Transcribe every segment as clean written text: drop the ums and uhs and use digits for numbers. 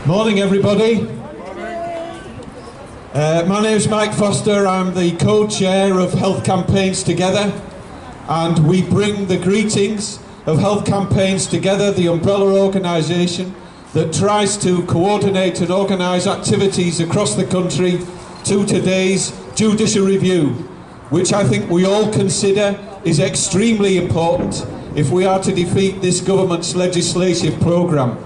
Morning, everybody. My name is Mike Forster. I'm the co-chair of Health Campaigns Together, and we bring the greetings of Health Campaigns Together, the umbrella organisation that tries to coordinate and organise activities across the country, to today's judicial review, which I think we all consider is extremely important if we are to defeat this government's legislative programme.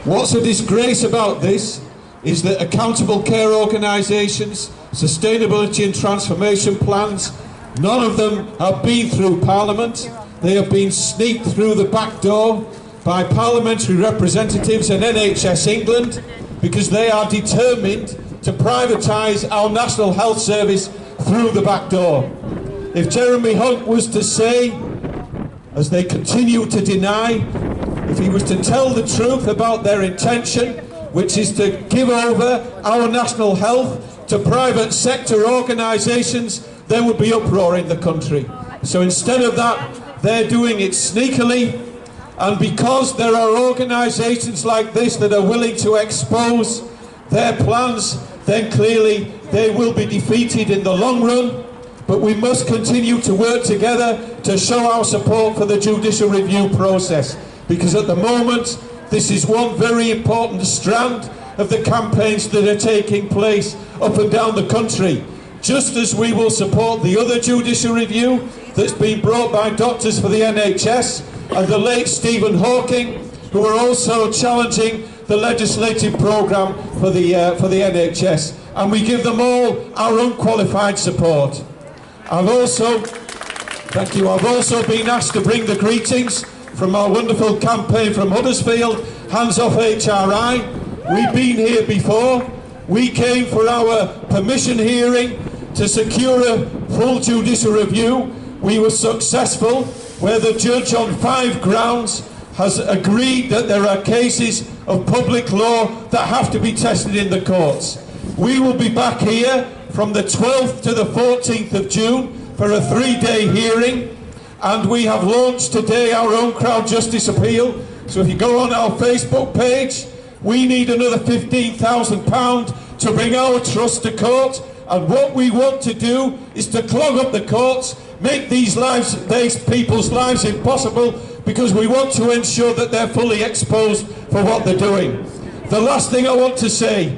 What's a disgrace about this is that accountable care organisations, sustainability and transformation plans, none of them have been through Parliament. They have been sneaked through the back door by parliamentary representatives and NHS England because they are determined to privatise our National Health Service through the back door. If Jeremy Hunt was to say, as they continue to deny, if he was to tell the truth about their intention, which is to give over our national health to private sector organisations, there would be uproar in the country. So instead of that, they're doing it sneakily, and because there are organisations like this that are willing to expose their plans, then clearly they will be defeated in the long run. But we must continue to work together to show our support for the judicial review process, because at the moment this is one very important strand of the campaigns that are taking place up and down the country. Just as we will support the other judicial review that's been brought by Doctors for the NHS and the late Stephen Hawking, who are also challenging the legislative programme for the NHS, and we give them all our unqualified support. I've also been asked to bring the greetings from our wonderful campaign from Huddersfield, Hands Off HRI. We've been here before. We came for our permission hearing to secure a full judicial review. We were successful, where the judge on 5 grounds has agreed that there are cases of public law that have to be tested in the courts. We will be back here from the 12th to the 14th of June for a 3-day hearing. And we have launched today our own crowd justice appeal. So if you go on our Facebook page, we need another £15,000 to bring our trust to court. And what we want to do is to clog up the courts, make these people's lives impossible, because we want to ensure that they're fully exposed for what they're doing. The last thing I want to say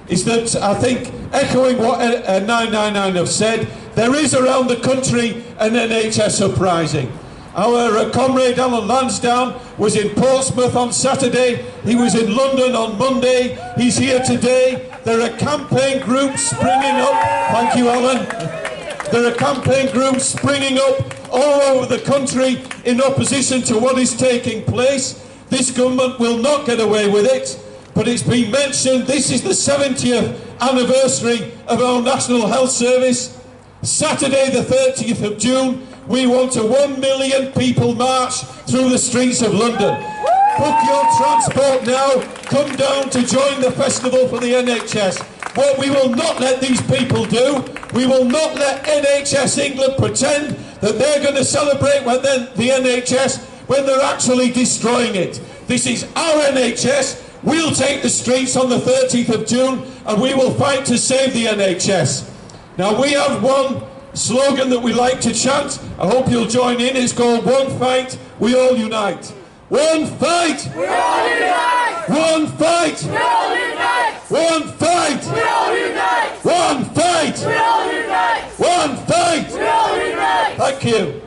is that I think, echoing what 999 have said, there is around the country an NHS uprising. Our comrade Alan Lansdowne was in Portsmouth on Saturday, he was in London on Monday, he's here today. There are campaign groups springing up, thank you Alan, there are campaign groups springing up all over the country in opposition to what is taking place. This government will not get away with it, but it's been mentioned this is the 70th anniversary of our National Health Service. Saturday the 30th of June, we want a 1 million people march through the streets of London. Book your transport now, come down to join the festival for the NHS. What we will not let these people do, we will not let NHS England pretend that they're going to celebrate the NHS when they're actually destroying it. This is our NHS. We'll take the streets on the 30th of June and we will fight to save the NHS. Now we have one slogan that we like to chant, I hope you'll join in, it's called One Fight, We All Unite. One fight! We all unite! One fight! We all unite! One fight! We all unite! One fight! We all unite! One fight! We all unite! Thank you.